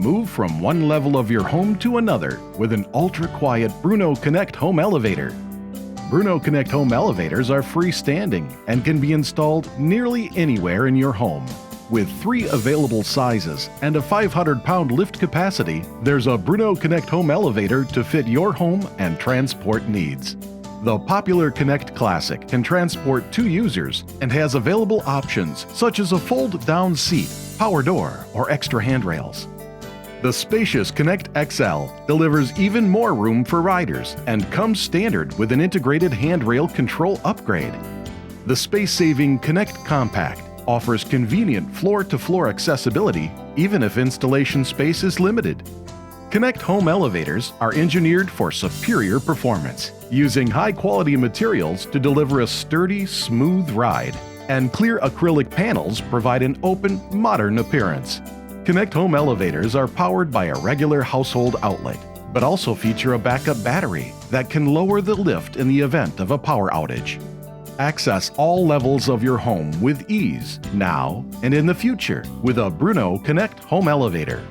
Move from one level of your home to another with an ultra-quiet Bruno Connect home elevator. Bruno Connect home elevators are freestanding and can be installed nearly anywhere in your home. With 3 available sizes and a 500-pound lift capacity, there's a Bruno Connect home elevator to fit your home and transport needs. The popular Connect Classic can transport 2 users and has available options such as a fold-down seat, power door, or extra handrails. The spacious Connect XL delivers even more room for riders and comes standard with an integrated handrail control upgrade. The space-saving Connect Compact offers convenient floor-to-floor accessibility even if installation space is limited. Connect home elevators are engineered for superior performance, using high-quality materials to deliver a sturdy, smooth ride, and clear acrylic panels provide an open, modern appearance. Connect home elevators are powered by a regular household outlet, but also feature a backup battery that can lower the lift in the event of a power outage. Access all levels of your home with ease now and in the future with a Bruno Connect home elevator.